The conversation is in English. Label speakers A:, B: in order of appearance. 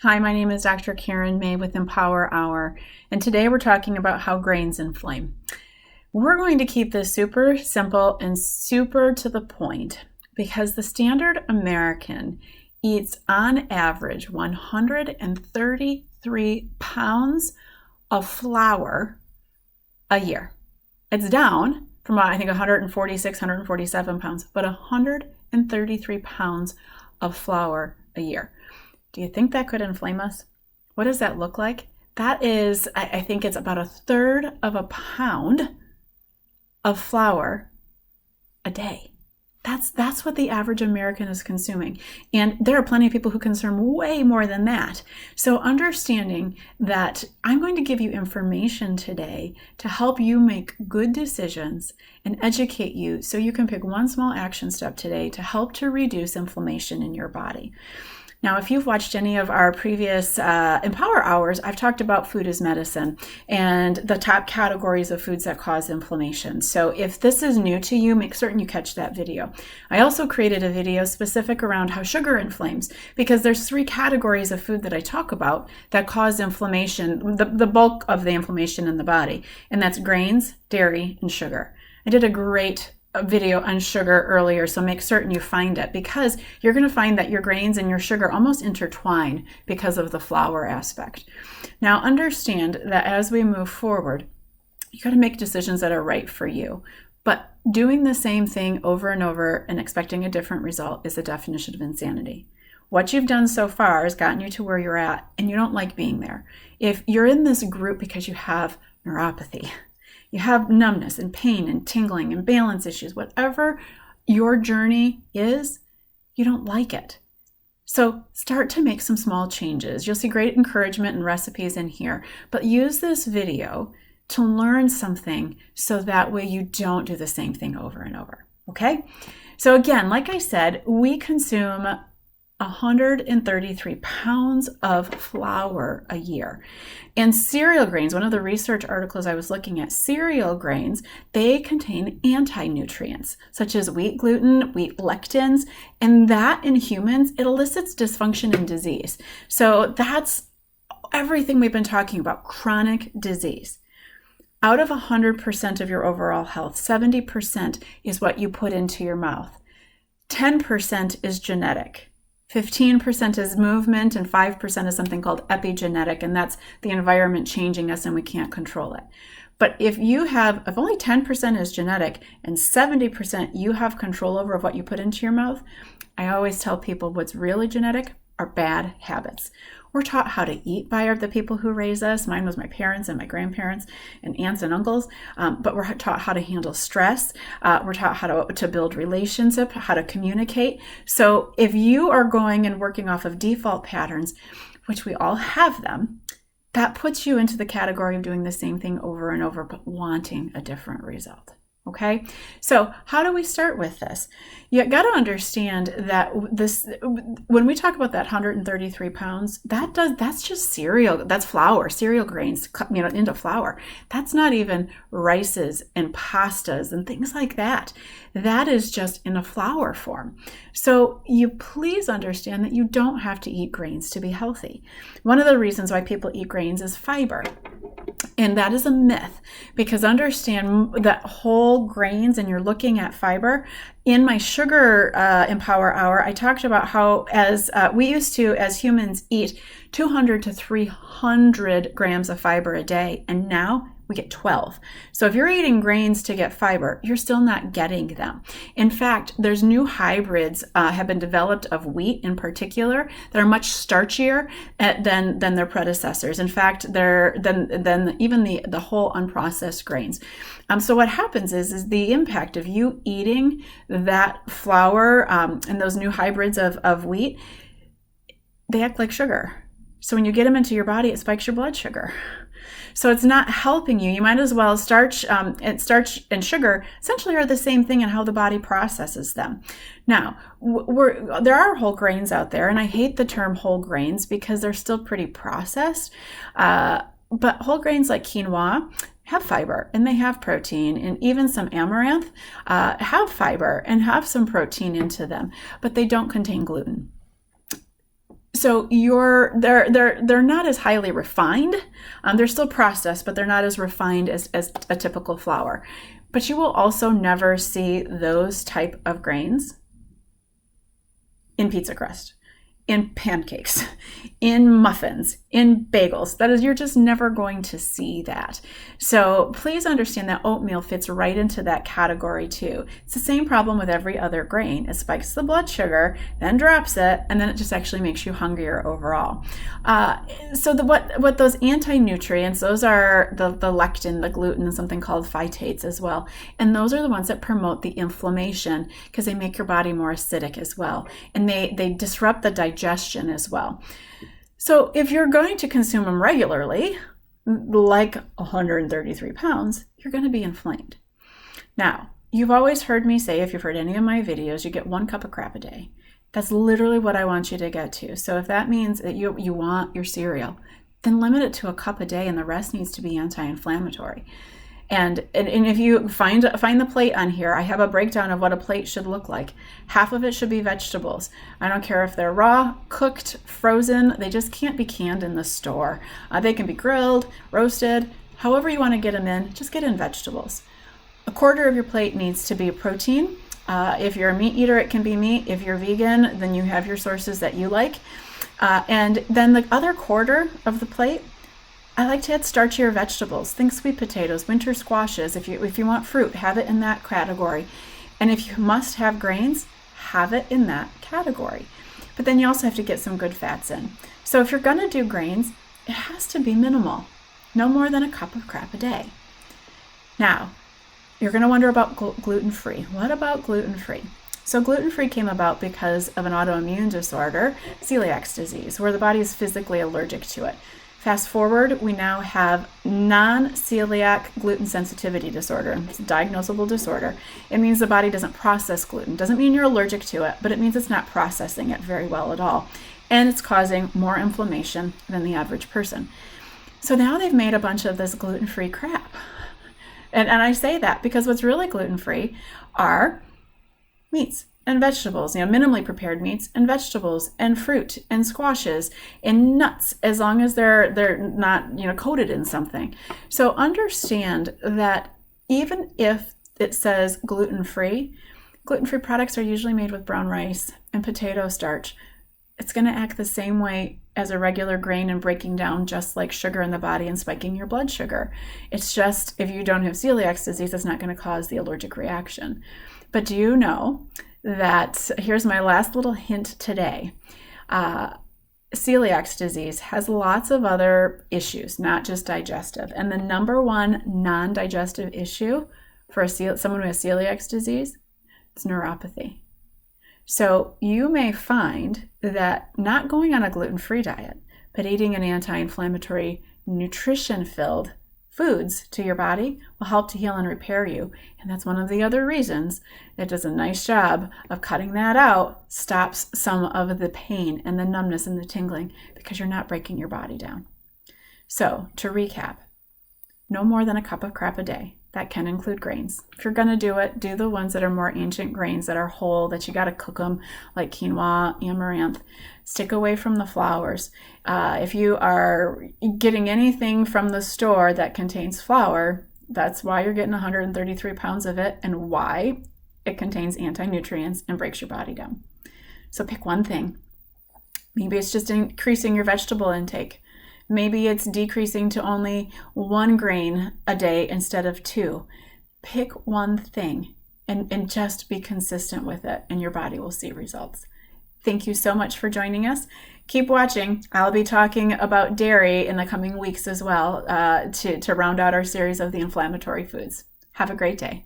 A: Hi, my name is Dr. Karen May with Empower Hour, and today we're talking about how grains inflame. We're going to keep this super simple and super to the point because the standard American eats on average 133 pounds of flour a year. It's down from I think 146, 147 pounds, but 133 pounds of flour a year. Do you think that could inflame us? What does that look like? That is, I think it's about a third of a pound of flour a day. That's what the average American is consuming. And there are plenty of people who consume way more than that. So understanding that I'm going to give you information today to help you make good decisions and educate you so you can pick one small action step today to help to reduce inflammation in your body. Now, if you've watched any of our previous Empower Hours, I've talked about food as medicine and the top categories of foods that cause inflammation. So if this is new to you, make certain you catch that video. I also created a video specific around how sugar inflames, because there's 3 categories of food that I talk about that cause inflammation, the bulk of the inflammation in the body, and that's grains, dairy, and sugar. I did a great video on sugar earlier, so make certain you find it, because you're going to find that your grains and your sugar almost intertwine because of the flour aspect. Now, understand that as we move forward, you got to make decisions that are right for you. But doing the same thing over and over and expecting a different result is the definition of insanity. What you've done so far has gotten you to where you're at, and you don't like being there. If you're in this group because you have neuropathy, you have numbness and pain and tingling and balance issues, whatever your journey is, you don't like it. So start to make some small changes. You'll see great encouragement and recipes in here, but use this video to learn something so that way you don't do the same thing over and over, okay? So again, like I said, we consume 133 pounds of flour a year. And cereal grains, one of the research articles I was looking at, cereal grains, they contain anti-nutrients such as wheat gluten, wheat lectins, and that in humans, it elicits dysfunction and disease. So that's everything we've been talking about, chronic disease. Out of 100% of your overall health, 70% is what you put into your mouth. 10% is genetic. 15% is movement, and 5% is something called epigenetic, and that's the environment changing us and we can't control it. But if only 10% is genetic and 70% you have control over of what you put into your mouth, I always tell people what's really genetic are bad habits. We're taught how to eat by the people who raise us. Mine was my parents and my grandparents and aunts and uncles. But we're taught how to handle stress. We're taught how to build relationship, how to communicate. So if you are going and working off of default patterns, which we all have them, that puts you into the category of doing the same thing over and over, but wanting a different result. Okay, so how do we start with this? You got to understand that when we talk about that 133 pounds, that's just cereal, that's flour, cereal grains, into flour. That's not even rices and pastas and things like that. That is just in a flour form. So you please understand that you don't have to eat grains to be healthy. One of the reasons why people eat grains is fiber. And that is a myth, because understand that whole grains, and you're looking at fiber. In my sugar Empower Hour, I talked about how we used to, as humans, eat 200 to 300 grams of fiber a day, and now we get 12. So if you're eating grains to get fiber, you're still not getting them. In fact, there's new hybrids have been developed of wheat in particular that are much starchier than their predecessors. In fact, they're than even the whole unprocessed grains. So what happens is the impact of you eating that flour and those new hybrids of wheat, they act like sugar. So when you get them into your body, it spikes your blood sugar. So it's not helping you. You might as well starch and sugar essentially are the same thing in how the body processes them. Now, there are whole grains out there, and I hate the term whole grains because they're still pretty processed. But whole grains like quinoa have fiber and they have protein, and even some amaranth have fiber and have some protein into them, but they don't contain gluten. So they're not as highly refined. They're still processed, but they're not as refined as a typical flour. But you will also never see those type of grains in pizza crust, in pancakes, in muffins, in bagels. That is, you're just never going to see that. So please understand that oatmeal fits right into that category too. It's the same problem with every other grain. It spikes the blood sugar, then drops it, and then it just actually makes you hungrier overall. What those anti-nutrients, those are the lectin, the gluten, and something called phytates as well. And those are the ones that promote the inflammation because they make your body more acidic as well. And they disrupt the digestion as well. So if you're going to consume them regularly, like 133 pounds, you're going to be inflamed. Now, you've always heard me say, if you've heard any of my videos, you get 1 cup of crap a day. That's literally what I want you to get to. So if that means that you want your cereal, then limit it to 1 cup a day, and the rest needs to be anti-inflammatory. And if you find the plate on here, I have a breakdown of what a plate should look like. Half of it should be vegetables. I don't care if they're raw, cooked, frozen. They just can't be canned in the store. They can be grilled, roasted, however you want to get them in. Just get in vegetables. 1/4 of your plate needs to be protein. If you're a meat eater, it can be meat. If you're vegan, then you have your sources that you like. And then the other 1/4 of the plate, I like to add starchier vegetables. Think sweet potatoes, winter squashes. If you want fruit, have it in that category. And if you must have grains, have it in that category. But then you also have to get some good fats in. So if you're going to do grains, it has to be minimal. No more than 1 cup of crap a day. Now, you're going to wonder about gluten-free. What about gluten-free? So gluten-free came about because of an autoimmune disorder, celiac disease, where the body is physically allergic to it. Fast forward, we now have non-celiac gluten sensitivity disorder. It's a diagnosable disorder. It means the body doesn't process gluten. Doesn't mean you're allergic to it, but it means it's not processing it very well at all. And it's causing more inflammation than the average person. So now they've made a bunch of this gluten-free crap. And I say that because what's really gluten-free are meats and vegetables, minimally prepared meats and vegetables and fruit and squashes and nuts, as long as they're not, coated in something. So understand that even if it says gluten-free products are usually made with brown rice and potato starch. It's going to act the same way as a regular grain and breaking down just like sugar in the body and spiking your blood sugar. It's just, if you don't have celiac disease, it's not going to cause the allergic reaction. But do you know that, here's my last little hint today, celiac disease has lots of other issues, not just digestive. And the number one non-digestive issue for someone who has celiac disease is neuropathy. So you may find that not going on a gluten-free diet, but eating an anti-inflammatory, nutrition-filled foods to your body will help to heal and repair you. And that's one of the other reasons it does a nice job of cutting that out, stops some of the pain and the numbness and the tingling because you're not breaking your body down. So to recap, no more than a cup of crap a day. That can include grains. If you're going to do it, do the ones that are more ancient grains that are whole, that you got to cook them, like quinoa, amaranth. Stick away from the flours. If you are getting anything from the store that contains flour, that's why you're getting 133 pounds of it and why it contains anti-nutrients and breaks your body down. So pick one thing. Maybe it's just increasing your vegetable intake. Maybe it's decreasing to only 1 grain a day instead of 2. Pick one thing and just be consistent with it, and your body will see results. Thank you so much for joining us. Keep watching. I'll be talking about dairy in the coming weeks as well to round out our series of the inflammatory foods. Have a great day.